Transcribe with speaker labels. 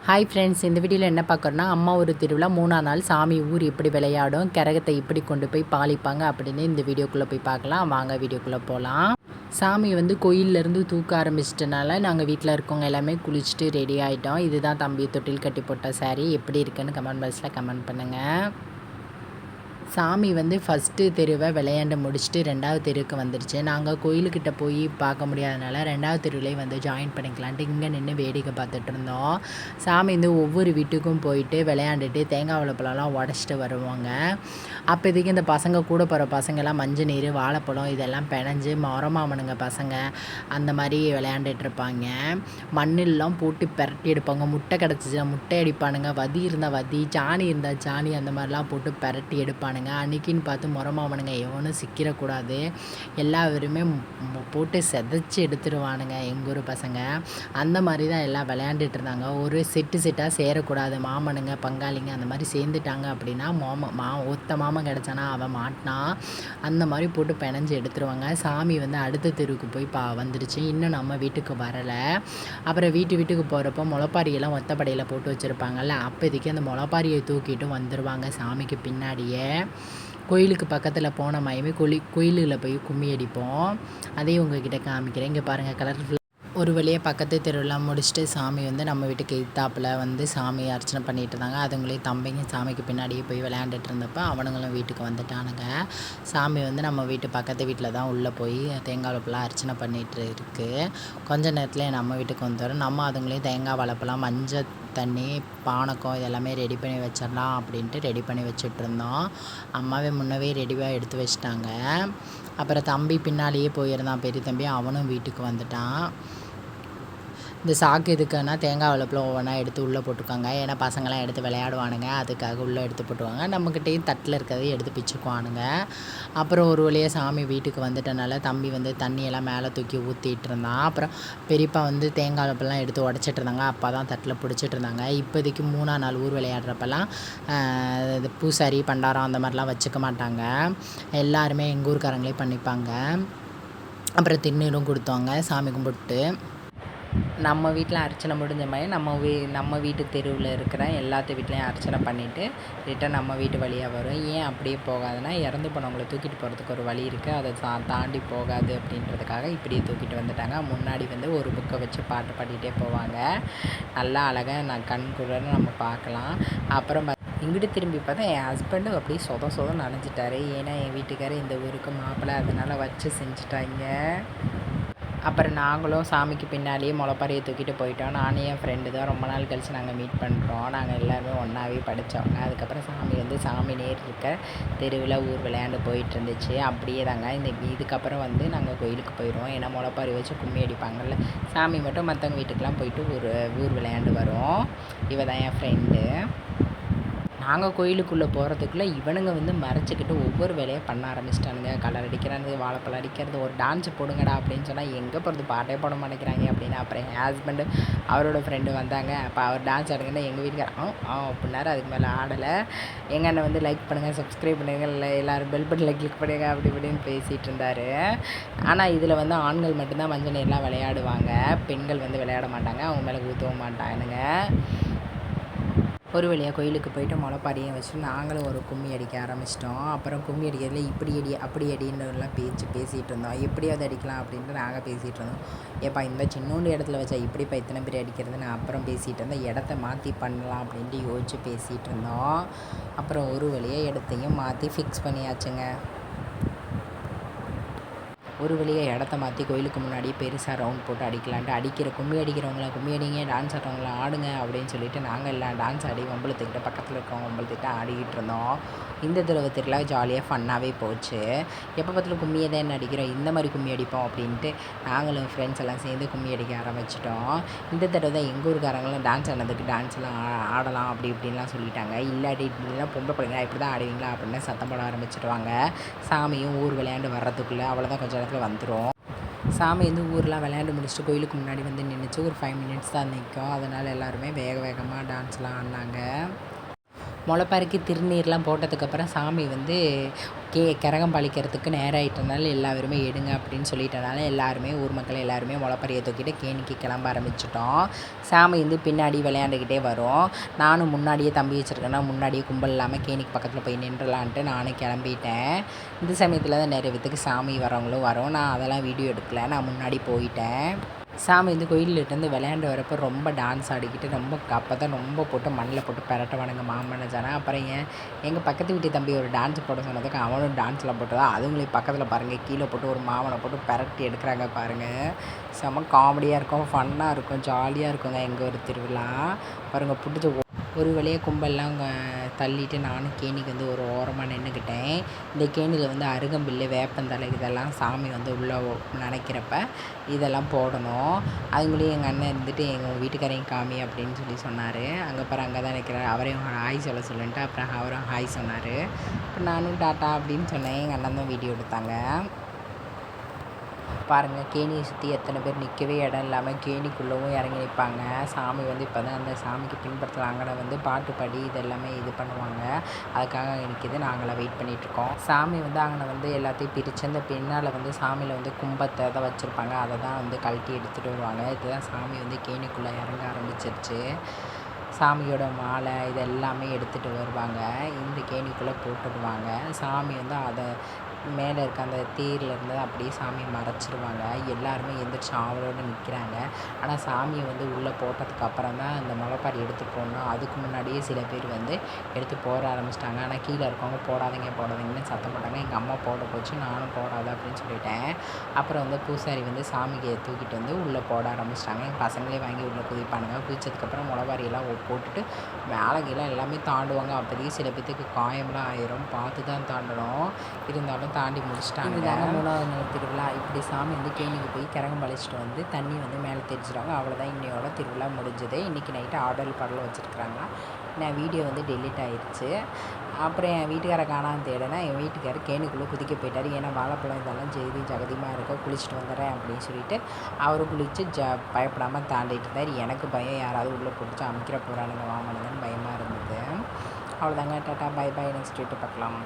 Speaker 1: Hi friends, இந்த வீடியோவில் என்ன பார்க்குறோன்னா, அம்மா ஒரு திருவிழா 3ஆம் நாள் சாமி ஊர் எப்படி விளையாடும், கரகத்தை இப்படி கொண்டு போய் பாலிப்பாங்க அப்படின்னு இந்த வீடியோக்குள்ளே போய் பார்க்கலாம். வாங்க வீடியோக்குள்ளே போகலாம். சாமி கோயிலேருந்து தூக்க ஆரம்பிச்சிட்டனால நாங்கள் வீட்டில் இருக்கவங்க எல்லாமே குளிச்சுட்டு ரெடி ஆகிட்டோம். இதுதான் தம்பி தொட்டில் கட்டி போட்ட சாரீ. எப்படி இருக்குன்னு கமெண்ட் பாக்ஸில் கமெண்ட் பண்ணுங்கள். சாமி ஃபஸ்ட்டு தெருவை விளையாண்டு முடிச்சுட்டு 2வது தெருவுக்கு வந்துடுச்சு. நாங்கள் கோயிலுக்கிட்ட போய் பார்க்க முடியாதனால 2வது தெருவிலே ஜாயின் பண்ணிக்கலான்ட்டு இங்கே நின்று வேடிக்கை பார்த்துட்டு இருந்தோம். சாமி ஒவ்வொரு வீட்டுக்கும் போயிட்டு விளையாண்டுட்டு தேங்காய் வாழைப்பழம்லாம் உடச்சிட்டு வருவாங்க. அப்போதைக்கு இந்த பசங்க கூட போகிற பசங்கள்லாம் மஞ்சள் நீர் வாழைப்பழம் இதெல்லாம் பிணைஞ்சு மொரமாமனுங்க பசங்க அந்த மாதிரி விளையாண்டுட்டு இருப்பாங்க. மண்ணெல்லாம் போட்டு பெரட்டி எடுப்பாங்க. முட்டை கிடச்சிச்சுன்னா முட்டை அடிப்பானுங்க, வதி இருந்தால் வதி, சாணி இருந்தால் சாணி அந்த மாதிரிலாம் போட்டு பெரட்டி எடுப்பானுங்க. அன்றைக்கின்னு பார்த்து முறமாவனுங்க எவனும் சிக்கிடக்கூடாது, எல்லாருமே போட்டு செதைச்சி எடுத்துருவானுங்க எங்கள் ஊர் பசங்க. அந்த மாதிரி தான் எல்லாம் விளையாண்டுட்டு இருந்தாங்க. ஒரு செட்டாக சேரக்கூடாது. மாமனுங்க பங்காளிங்க அந்த மாதிரி சேர்ந்துட்டாங்க அப்படின்னா ஒத்த மாமன் கிடச்சானா அவன் மாட்டினான் அந்த மாதிரி போட்டு பிணைஞ்சு எடுத்துருவாங்க. சாமி அடுத்த தெருவுக்கு போய் வந்துடுச்சு. இன்னும் நம்ம வீட்டுக்கு வரலை. அப்புறம் வீட்டுக்கு போகிறப்போ முளைப்பாரியெல்லாம் ஒத்தப்படையில் போட்டு வச்சுருப்பாங்கல்ல, அப்போதைக்கு அந்த முளைப்பாரியை தூக்கிட்டு வந்துடுவாங்க சாமிக்கு பின்னாடியே. கோயிலுக்கு பக்கத்தில் போன மயமே கோயிலில் போய் கும்மி அடிப்போம். அதையும் உங்கள்கிட்ட காமிக்கிறேன். இங்கே பாருங்கள், கலர்ஃபுல். ஒரு வழியாக பக்கத்து தெருவெல்லாம் முடிச்சுட்டு சாமி நம்ம வீட்டுக்கு எதிர்த்தாப்பில் சாமி அர்ச்சனை பண்ணிகிட்டு இருந்தாங்க. அதுங்களையும் தம்பிங்க சாமிக்கு பின்னாடியே போய் விளையாண்டுட்டு இருந்தப்போ அவனுங்களும் வீட்டுக்கு வந்துட்டானுங்க. சாமி நம்ம வீட்டு பக்கத்து வீட்டில் தான் உள்ளே போய் தேங்காய் வளப்பெல்லாம் அர்ச்சனை பண்ணிகிட்டு இருக்குது. கொஞ்ச நேரத்தில் நம்ம வீட்டுக்கு வந்துடும். நம்ம அதுங்களையும் தேங்காய் வளப்பெல்லாம் மஞ்சள் தண்ணி பானக்கம் இதெல்லாமே ரெடி பண்ணி வச்சிடலாம் அப்படின்ட்டு ரெடி பண்ணி வச்சிட்ருந்தோம். அம்மாவே முன்னவே ரெடியாக எடுத்து வச்சிட்டாங்க. அப்புறம் தம்பி பின்னாலேயே போயிருந்தான், பெரிய தம்பி. அவனும் வீட்டுக்கு வந்துட்டான். இந்த சாக்கு எதுக்குன்னா தேங்காய் வளப்பில் ஒவ்வொன்றா எடுத்து உள்ளே போட்டுக்காங்க. ஏன்னா பசங்களாம் எடுத்து விளையாடுவானுங்க, அதுக்காக உள்ளே எடுத்து போட்டுவாங்க. நம்மக்கிட்டேயும் தட்டில் இருக்கிறதையும் எடுத்து பிச்சுக்குவானுங்க. அப்புறம் ஒரு வழியாக சாமி வீட்டுக்கு வந்துட்டனால தம்பி தண்ணியெல்லாம் மேலே தூக்கி ஊற்றிட்டு இருந்தான். அப்புறம் பெரியப்பா தேங்காய் வளப்பெல்லாம் எடுத்து உடச்சிட்டு இருந்தாங்க. அப்பா தான் தட்டில் பிடிச்சிட்டு இருந்தாங்க. இப்போதைக்கு 3ஆம் நாள் ஊர் விளையாடுறப்பெல்லாம் இது பூசாரி பண்டாரம் அந்த மாதிரிலாம் வச்சுக்க மாட்டாங்க. எல்லாருமே எங்கள் ஊருக்காரங்களே பண்ணிப்பாங்க. அப்புறம் திருநீரும் கொடுத்தாங்க சாமி கும்பிட்டு. நம்ம வீட்டில் அர்ச்சனை முடிஞ்ச மாதிரி நம்ம வீட்டு தெருவில் இருக்கிற எல்லாத்து வீட்லேயும் அர்ச்சனை பண்ணிவிட்டு ரிட்டன் நம்ம வீட்டு வழியாக வரும். ஏன் அப்படியே போகாதுன்னா, இறந்து போனவங்களை தூக்கிட்டு போகிறதுக்கு ஒரு வழி இருக்குது, அதை தாண்டி போகாது அப்படின்றதுக்காக இப்படியே தூக்கிட்டு வந்துட்டாங்க. முன்னாடி ஒரு புக்கை வச்சு பாட்டு பாடிட்டே போவாங்க. நல்லா அழகாக நான் கண் குளிர்னு நம்ம பார்க்கலாம். அப்புறம் இங்கிட்டு திரும்பி பார்த்தா என் ஹஸ்பண்டு அப்படியே சொத நனைஞ்சிட்டாரு. ஏன்னா என் வீட்டுக்காரர் இந்த ஊருக்கு மாப்பிள்ளை, அதனால் வச்சு செஞ்சுட்டாங்க. அப்புறம் நாங்களும் சாமிக்கு பின்னாடியே முளைப்பாரியை தூக்கிட்டு போயிட்டோம். நானும் என் ஃப்ரெண்டு தான் ரொம்ப நாள் கழித்து நாங்கள் மீட் பண்ணுறோம். நாங்கள் எல்லாருமே ஒன்றாவே படித்தவங்க. அதுக்கப்புறம் சாமி சாமி நேர் இருக்க தெருவில் ஊர் விளையாண்டு போயிட்டு இருந்துச்சு. அப்படியே தாங்க இதுக்கப்புறம் நாங்கள் கோயிலுக்கு போயிடுவோம். ஏன்னா முளைப்பாரி வச்சு கும்மி அடிப்பாங்கள்ல, சாமி மட்டும் மற்றவங்க வீட்டுக்கெலாம் போயிட்டு ஊர் விளையாண்டு வரும். இவ தான் என் ஃப்ரெண்டு. நாங்கள் கோயிலுக்குள்ளே போகிறதுக்குள்ளே இவனுங்க மறைச்சிக்கிட்டு ஒவ்வொரு வேலையாக பண்ண ஆரம்பிச்சிட்டானுங்க. கலர் அடிக்கிறானுங்க, வாழைப்பழம் அடிக்கிறது, ஒரு டான்ஸு போடுங்கடா அப்படின்னு சொன்னால் எங்கே போகிறது, பாட்டே போட மாட்டேங்கிறாங்க அப்படின்னு. அப்புறம் என் ஹஸ்பண்டு அவரோட ஃப்ரெண்டு வந்தாங்க. அப்போ அவர் டான்ஸ் ஆடுங்கன்னா எங்கள் வீட்டுக்கார அப்படின்னாரு. அதுக்கு மேலே ஆடலை. எங்கள் அண்ணன் லைக் பண்ணுங்கள், சப்ஸ்கிரைப் பண்ணுங்கள், இல்லை எல்லோரும் பெல் பட்டனில் கிளிக் பண்ணுங்கள் அப்படி இப்படின்னு பேசிகிட்டு இருந்தார். ஆனால் இதில் ஆண்கள் மட்டும்தான் மஞ்சள் நீர்லாம் விளையாடுவாங்க, பெண்கள் விளையாட மாட்டாங்க. அவங்க மேலே ஊற்றவும் மாட்டானுங்க. ஒரு வழியாக கோயிலுக்கு போயிட்டு முளைப்பாரியும் வச்சுட்டு நாங்களும் ஒரு கும்மி அடிக்க ஆரம்பிச்சிட்டோம். அப்புறம் கும்மி அடிக்கிறதுல இப்படி அடி அப்படி அடின்றலாம் பேசிகிட்டு இருந்தோம். எப்படியாவது அடிக்கலாம் அப்படின்ட்டு நாங்கள் பேசிகிட்டு இருந்தோம். ஏப்பா இந்த சின்னோண்டு இடத்துல வச்சா இப்படிப்பா இத்தனை பேர் அடிக்கிறதுன்னு அப்புறம் பேசிகிட்டு இருந்தோம். இடத்த மாற்றி பண்ணலாம் அப்படின்ட்டு யோசிச்சு பேசிகிட்டு இருந்தோம். அப்புறம் ஒரு வழியாக இடத்தையும் மாற்றி ஃபிக்ஸ் பண்ணியாச்சுங்க. ஒரு வழியாக இடத்த மாற்றி கோயிலுக்கு முன்னாடி பெருசாக ரவுண்ட் போட்டு அடிக்கலான்ட்டு கும்மி அடிக்கிறவங்களாம் கும்மி அடிங்க, டான்ஸ் ஆடுறவங்களாம் ஆடுங்க அப்படின்னு சொல்லிட்டு நாங்கள் எல்லாம் டான்ஸ் ஆடி வம்பளத்துக்கிட்ட பக்கத்தில் இருக்கிறவங்க வம்பளத்துக்கிட்ட ஆடிக்கிட்டு இருந்தோம். இந்த தடவை திருவிழா ஜாலியாக ஃபன்னாகவே போச்சு. எப்போ பார்த்தாலும் கும்மியை தான் அடிக்கிறோம், இந்த மாதிரி கும்மி அடிப்போம் அப்படின்ட்டு நாங்களும் ஃப்ரெண்ட்ஸ் எல்லாம் சேர்ந்து கும்மி அடிக்க ஆரம்பிச்சிட்டோம். இந்த தடவை தான் எங்கள் ஊருக்காரங்களும் டான்ஸ் ஆனதுக்கு டான்ஸ்லாம் ஆடலாம் அப்படி இப்படின்லாம் சொல்லிட்டாங்க. இல்லாட்டி இப்படிலாம் பொம்பளை பிள்ளைங்களா இப்படி தான் ஆடுவீங்களா அப்படின்னு சத்தம் போட ஆரம்பிச்சிடுவாங்க. சாமியும் ஊர் விளையாண்டு வர்றதுக்குள்ளே அவ்வளோதான் கொஞ்சம் நேரத்தில் வந்துடும். சாமி ஊர்லாம் விளையாண்டு முடிச்சுட்டு கோயிலுக்கு முன்னாடி நின்றுச்சு. ஒரு 5 மினிட்ஸ் தான் நிற்கும். அதனால் எல்லாருமே வேகமாக டான்ஸ்லாம் ஆடினாங்க. முளைப்பறிக்கி திருநீர்லாம் போட்டதுக்கப்புறம் சாமி வந்து கரகம் பழிக்கிறதுக்கு நேரம் ஆகிட்டனால எல்லாருமே எடுங்க அப்படின்னு சொல்லிட்டனால எல்லாருமே ஊர் மக்கள் எல்லாருமே முளைப்பறியை தூக்கிட்டு கேணிக்கு கிளம்ப ஆரம்பிச்சிட்டோம். சாமி வந்து பின்னாடி விளையாண்டுக்கிட்டே வரும். நானும் முன்னாடியே தம்பி வச்சுருக்கேன்னா முன்னாடியே கும்பல் இல்லாமல் கேணிக்கு பக்கத்தில் போய் நின்றுலான்ட்டு நானும் கிளம்பிட்டேன். இந்த சமயத்தில் தான் நிறைய பேத்துக்கு சாமி வரவங்களும் வரும். நான் அதெல்லாம் வீடியோ எடுக்கல, நான் முன்னாடி போயிட்டேன். சாமி வந்து கோயிலிருந்து விளையாண்டு வரப்போ ரொம்ப டான்ஸ் ஆடிக்கிட்டு அப்போ தான் ரொம்ப போட்டு மண்ணில் போட்டு பெரட்டவானுங்க மாமனை ஜானா. அப்புறம் எங்கள் பக்கத்து வீட்டு தம்பி ஒரு டான்ஸ் போட சொன்னதுக்கு அவனும் டான்ஸில் போட்டதா அதுங்களையும் பக்கத்தில் பாருங்கள் கீழே போட்டு ஒரு மாமனை போட்டு பெரட்டி எடுக்கிறாங்க பாருங்கள். செம்ம காமெடியாக இருக்கும், ஃபன்னாக இருக்கும், ஜாலியாக இருக்குங்க எங்கள் ஒரு திருவிழா பாருங்கள். பிடிச்ச ஒரு வழியாக கும்பல்லாம் தள்ளிட்டு நானும் கேணிக்கு வந்து ஒரு ஓரமாக நின்றுக்கிட்டேன். இந்த கேணியில் வந்து அருகம்பில்லு வேப்பந்தழை இதெல்லாம் சாமி வந்து உள்ளே நினைக்கிறப்ப இதெல்லாம் போடணும். அதுங்களையும் எங்கள் அண்ணன் இருந்துட்டு எங்கள் வீட்டுக்காரையும் காமி அப்படின்னு சொன்னார். அங்கே பாரு அங்கே தான் நிற்கிறார், அவரையும் ஹாய் சொல்ல சொல்லிட்டு அப்புறம் அவரும் ஹாய் சொன்னார். அப்புறம் நானும் டாட்டா அப்படின்னு சொன்னேன். எங்கள் அண்ணன் தான் வீடியோ எடுத்தாங்க. பாருங்கள் கேணியை சுற்றி எத்தனை பேர் நிற்கவே இடம் இல்லாமல் கேணிக்குள்ளவும் இறங்கி நிற்பாங்க. சாமி வந்து இப்போ தான் அந்த சாமிக்கு பின்பற்றலாம் அங்கே வந்து பாட்டு பாடி இதெல்லாமே இது பண்ணுவாங்க. அதுக்காக நிற்கிது, நாங்களாம் வெயிட் பண்ணிகிட்ருக்கோம். சாமி வந்து அங்கே வந்து எல்லாத்தையும் பிரித்து அந்த பின்னால் வந்து சாமியில் வந்து கும்பத்தை தான் வச்சுருப்பாங்க, அதை தான் வந்து கழட்டி எடுத்துகிட்டு வருவாங்க. இதுதான் சாமி வந்து கேணிக்குள்ளே இறங்க ஆரம்பிச்சிருச்சு. சாமியோட மாலை இது எல்லாமே எடுத்துகிட்டு வருவாங்க, இந்த கேணிக்குள்ளே போட்டுடுவாங்க. சாமி வந்து அதை மேலே இருக்க அந்த தேர்லேருந்து அப்படியே சாமியை மறைச்சிருவாங்க. எல்லாருமே எந்திரிச்சு ஆவலோடு நிற்கிறாங்க. ஆனால் சாமியை வந்து உள்ளே போட்டதுக்கு அப்புறம் தான் அந்த முளைப்பாரி எடுத்து போடணும். அதுக்கு முன்னாடியே சில பேர் வந்து எடுத்து போட ஆரம்பிச்சிட்டாங்க. ஆனால் கீழே இருக்கவங்க போடாதீங்கன்னு சத்தம் போட்டாங்க. எங்கள் அம்மா போட போச்சு, நானும் போடாத அப்படின்னு சொல்லிட்டேன். அப்புறம் வந்து பூசாரி வந்து சாமிக்கு தூக்கிட்டு வந்து உள்ளே போட ஆரம்பிச்சிட்டாங்க. எங்கள் பசங்களே வாங்கி உள்ளே குதிப்பானுங்க. குதிச்சதுக்கப்புறம் முளைப்பாரியெல்லாம் போட்டுட்டு மேலே கீழே எல்லாமே தாண்டுவாங்க. அப்போதைக்கு சில பேத்துக்கு காயம்லாம் ஆயிரும், பார்த்து தான் தாண்டணும். இருந்தாலும் தாண்டி முடிச்சிட்டாங்க. இதுதாங்க 3வது நாள் திருவிழா. இப்படி சாமி வந்து கேணிக்கு போய் கரகம் பழிச்சிட்டு வந்து தண்ணி வந்து மேலே தெரிஞ்சிடுவாங்க. அவ்வளோதான் இன்னையோட திருவிழா முடிஞ்சது. இன்றைக்கி நைட்டு ஆடல் பாடல் வச்சுருக்குறாங்க. நான் வீடியோ வந்து டெலிட் ஆகிடுச்சு. அப்புறம் என் வீட்டுக்காரை காணாமல் தேடினா என் வீட்டுக்காரர் கேணிக்குள்ளே குதிக்க போயிட்டார். ஏன்னா வாழைப்பழம் இதெல்லாம் ஜகதியமாக இருக்க குளிச்சுட்டு வந்துடுறேன் அப்படின்னு சொல்லிட்டு அவர் குளித்து பயப்படாமல் தாண்டிட்டு இருந்தார். எனக்கு பயம், யாராவது உள்ளே பிடிச்சி அமைக்கிற போகிறானுங்க வாங்கணுங்கன்னு பயமாக இருந்தது. அவ்வளோதாங்க, டாட்டா பை பை, நெக்ஸ்ட் வீட்டு பார்க்கலாம்.